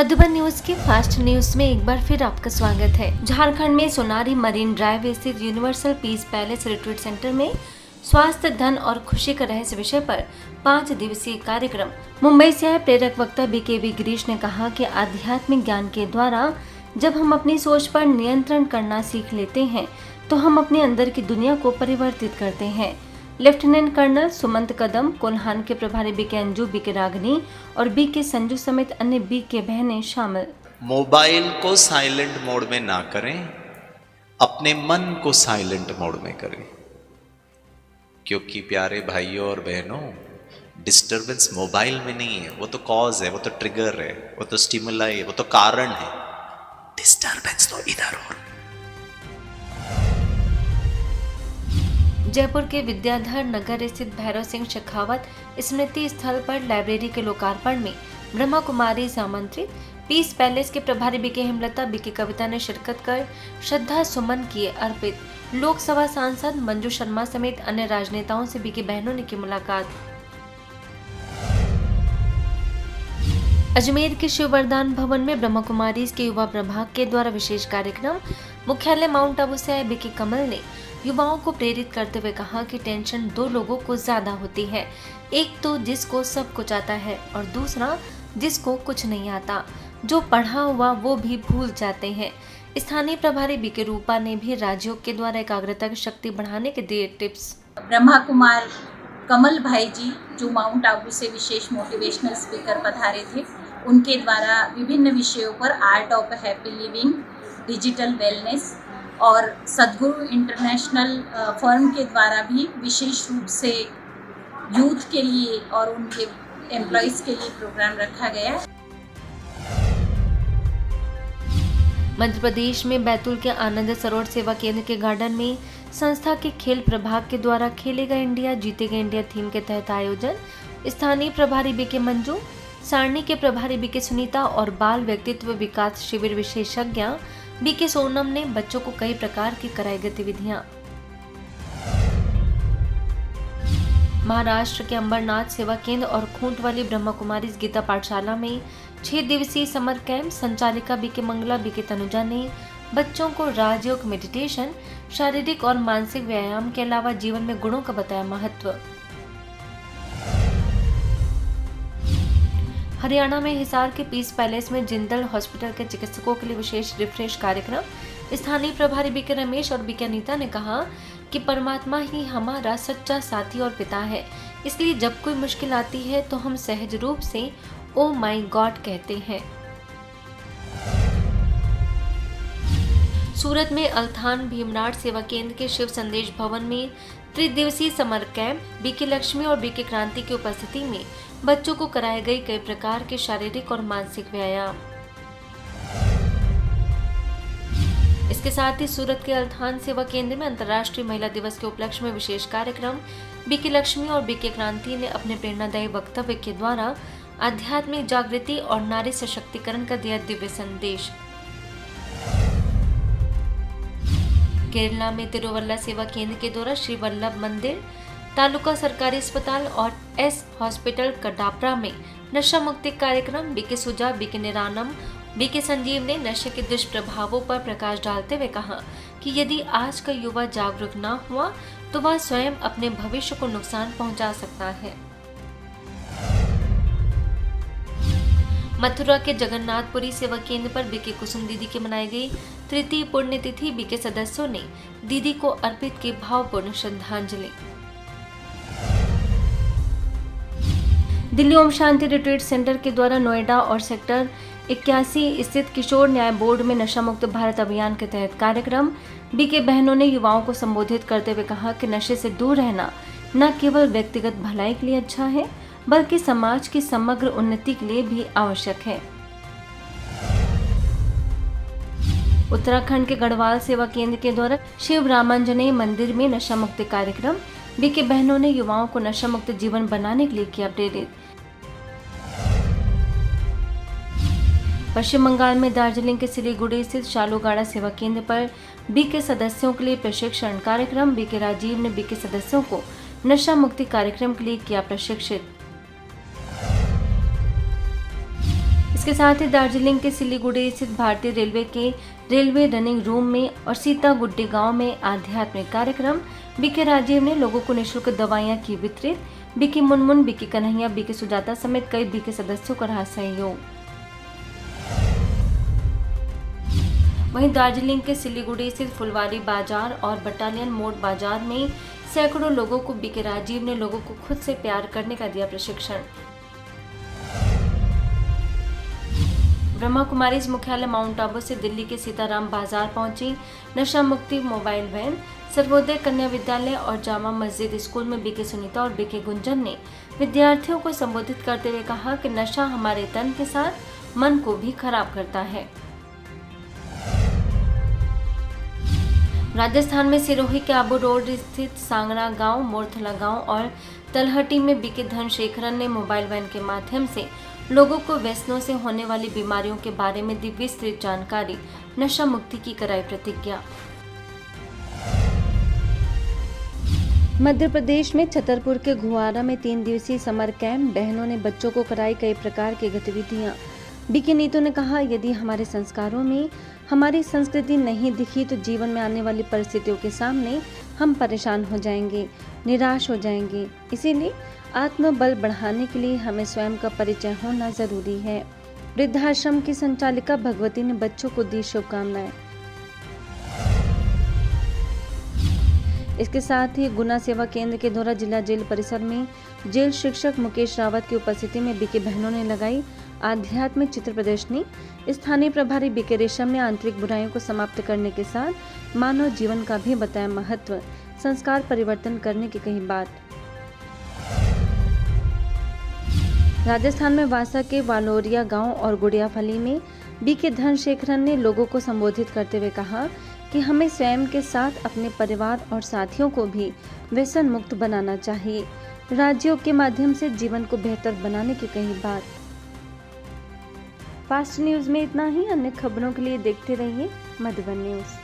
Madhuban news के fast news में एक बार फिर आपका स्वागत है। झारखंड में सोनारी मरीन ड्राइव स्थित universal peace palace retreat centre में स्वास्थ्य, धन और खुशी का रहस्य विषय पर 5 दिवसीय कार्यक्रम। मुंबई से आए प्रेरक वक्ता BKV गिरीश ने कहा कि आध्यात्मिक ज्ञान के द्वारा जब हम अपनी सोच पर नियंत्रण करना सीख लेते हैं तो हम अपने अंदर की दुनिया को परिवर्तित करते हैं। लेफ्टिनेंट कर्नल सुमंत कदम, कोल्हान के प्रभारी BK अंजू, BK रागनी और BK संजू समेत अन्य BK बहनें शामिल। मोबाइल को साइलेंट मोड में ना करें, अपने मन को साइलेंट मोड में करें, क्योंकि प्यारे भाइयों और बहनों, डिस्टरबेंस मोबाइल में नहीं है, वो तो कॉज है, वो तो ट्रिगर है, वो तो स्टिमुलाई है, वो तो कारण है। डिस्टरबेंस तो इधर और जयपुर के विद्याधर नगर स्थित भैरव सिंह शेखावत स्मृति स्थल पर लाइब्रेरी के लोकार्पण में ब्रह्मा कुमारी से आमंत्रित पीस पैलेस के प्रभारी BK हेमलता, BK कविता ने शिरकत कर श्रद्धा सुमन किए अर्पित। लोकसभा सांसद मंजू शर्मा समेत अन्य राजनेताओं से BK बहनों ने की मुलाकात। अजमेर के शिव वरदान भवन में ब्रह्मा कुमारी के युवा प्रभाग के द्वारा विशेष कार्यक्रम। मुख्यालय माउंट आबू से आए BK कमल ने युवाओं को प्रेरित करते हुए कहा कि टेंशन 2 लोगों को ज्यादा होती है, एक तो जिसको सब कुछ आता है और दूसरा जिसको कुछ नहीं आता। जो पढ़ा हुआ वो भी भूल जाते हैं। स्थानीय प्रभारी BK रूपा ने भी राजयोग के द्वारा एकाग्रता की शक्ति बढ़ाने के दिए टिप्स। ब्रह्मा कुमार कमल भाई जी जो माउंट आबू से विशेष मोटिवेशनल स्पीकर पधारे थे, उनके द्वारा विभिन्न विषयों पर art of happy living, digital wellness और सद्गुरु इंटरनेशनल फर्म के द्वारा भी विशेष रूप से यूथ के लिए और उनके एम्प्लॉइज के लिए प्रोग्राम रखा गया। मध्य प्रदेश में बैतूल के आनंद सरोवर सेवा केंद्र के गार्डन में संस्था के खेल प्रभाग के द्वारा खेलेगा इंडिया जीतेगा इंडिया थीम के तहत आयोजन। स्थानीय प्रभारी BK मंजू, सारणी के प्रभारी BK सुनीता और बाल व्यक्तित्व विकास शिविर विशेषज्ञ BK सोनम ने बच्चों को कई प्रकार की कराई गतिविधियां। महाराष्ट्र के अंबरनाथ सेवा केंद्र और खूंट वाली ब्रह्मा कुमारी गीता पाठशाला में 6 दिवसीय समर कैंप। संचालिका BK मंगला, BK तनुजा ने बच्चों को राजयोग, मेडिटेशन, शारीरिक और मानसिक व्यायाम के अलावा जीवन में गुणों का बताया महत्व। हरियाणा में हिसार के पीस पैलेस में जिंदल हॉस्पिटल के चिकित्सकों के लिए विशेष रिफ्रेश कार्यक्रम। स्थानीय प्रभारी BK रमेश और BK अनीता ने कहा कि परमात्मा ही हमारा सच्चा साथी और पिता है, इसलिए जब कोई मुश्किल आती है तो हम सहज रूप से ओ माई गॉड कहते हैं। सूरत में अल्थान भीमराट सेवा केंद्र के शिव संदेश भवन में त्रिदिवसीय समर कैंप। BK लक्ष्मी और BK क्रांति की उपस्थिति में बच्चों को कराए गए कई प्रकार के शारीरिक और मानसिक व्यायाम। इसके साथ ही सूरत के अल्थान सेवा केंद्र में अंतर्राष्ट्रीय महिला दिवस के उपलक्ष्य में विशेष कार्यक्रम। BK लक्ष्मी और BK क्रांति ने अपने प्रेरणादायी वक्तव्य के द्वारा आध्यात्मिक जागृति और नारी सशक्तिकरण का दिया दिव्य संदेश। केरला में तिरुवल्ला सेवा केंद्र के द्वारा श्री वल्लभ मंदिर, तालुका सरकारी अस्पताल और S हॉस्पिटल कडापरा में नशा मुक्ति कार्यक्रम। BK सुजा, BK निरानम, BK संजीव ने नशे के दुष्प्रभावों पर प्रकाश डालते हुए कहा कि यदि आज का युवा जागरूक न हुआ तो वह स्वयं अपने भविष्य को नुकसान पहुंचा सकता है। मथुरा के जगन्नाथपुरी सेवा केंद्र पर BK कुसुम दीदी की मनाई गई तृतीय पुण्यतिथि। BK सदस्यों ने दीदी को अर्पित की भावपूर्ण श्रद्धांजलि। दिल्ली ओम शांति रिट्रीट सेंटर के द्वारा नोएडा और सेक्टर 81 स्थित किशोर न्याय बोर्ड में नशा मुक्त भारत अभियान के तहत कार्यक्रम। BK बहनों ने युवाओं को संबोधित करते हुए कहा कि नशे से दूर रहना न केवल व्यक्तिगत भलाई के लिए अच्छा है बल्कि समाज की समग्र उन्नति के लिए भी आवश्यक है। उत्तराखंड के गढ़वाल सेवा केंद्र के द्वारा शिव रामांजनेय मंदिर में नशा मुक्ति कार्यक्रम। BK बहनों ने युवाओं को नशा मुक्त जीवन बनाने के लिए किया प्रेरित। पश्चिम बंगाल में दार्जिलिंग के सिलीगुड़ी स्थित शालूगाड़ा सेवा केंद्र पर BK सदस्यों के लिए प्रशिक्षण कार्यक्रम। BK राजीव ने BK सदस्यों को नशा मुक्ति कार्यक्रम के लिए किया प्रशिक्षित। इसके साथ ही दार्जिलिंग के सिलीगुड़ी स्थित भारतीय रेलवे के रेलवे रनिंग रूम में और सीतागुड्डी गांव में आध्यात्मिक कार्यक्रम। बीके राजीव ने लोगों को निःशुल्क दवाइयां की वितरित। BK Munmun, BK Kanhaiya, BK Sujata समेत कई बीके सदस्यों का रहा सहयोग। वहीं दार्जिलिंग के सिलीगुड़ी स्थित फुलवारी बाजार और बटालियन मोड़ बाजार में सैकड़ों लोगों को बीके राजीव ने लोगों को खुद से प्यार करने का दिया प्रशिक्षण। ब्रह्मा कुमारीज मुख्यालय माउंट आबू से दिल्ली के सीताराम बाजार पहुंची नशा मुक्ति मोबाइल वैन। सर्वोदय कन्या विद्यालय और जामा मस्जिद स्कूल में बीके सुनीता और बीके गुंजन ने विद्यार्थियों को संबोधित करते हुए कहा कि नशा हमारे तन के साथ मन को भी खराब करता है। राजस्थान में सिरोही के आबू रोड स्थित सांगड़ा गांव, मोरथला गांव और तलहटी में बीके धनशेखरन ने मोबाइल वैन के माध्यम से लोगों को व्यसनों से होने वाली बीमारियों के बारे में दी विस्तृत जानकारी। नशा मुक्ति की कराई प्रतिज्ञा। मध्य प्रदेश में छतरपुर के घुआरा में 3 दिवसीय समर कैंप। बहनों ने बच्चों को कराई कई प्रकार की गतिविधियां। बीके नीतू ने कहा, यदि हमारे संस्कारों में हमारी संस्कृति नहीं दिखी तो जीवन में आने वाली परिस्थितियों के सामने हम परेशान हो जाएंगे, निराश हो जाएंगे। इसीलिए आत्मबल बढ़ाने के लिए हमें स्वयं का परिचय होना जरूरी है। वृद्धाश्रम की संचालिका भगवती ने बच्चों को दी शुभकामनाएं। इसके साथ ही गुना सेवा केंद्र के द्वारा जिला जेल परिसर में जेल शिक्षक मुकेश रावत की उपस्थिति में बीके बहनों ने लगाई आध्यात्मिक चित्र प्रदर्शनी। स्थानीय प्रभारी बीके रेशम ने आंतरिक बुराइयों को समाप्त करने के साथ मानव जीवन का भी बताया महत्व। संस्कार परिवर्तन करने की कही बात। राजस्थान में वासा के वालोरिया गांव और गुड़ियाफली में बीके धनशेखरन ने लोगों को संबोधित करते हुए कहा कि हमें स्वयं के साथ अपने परिवार और साथियों को भी व्यसन मुक्त बनाना चाहिए। राज्यों के माध्यम से जीवन को बेहतर बनाने की कही बात। फास्ट न्यूज में इतना ही। अन्य खबरों के लिए देखते रहिए मधुबन न्यूज।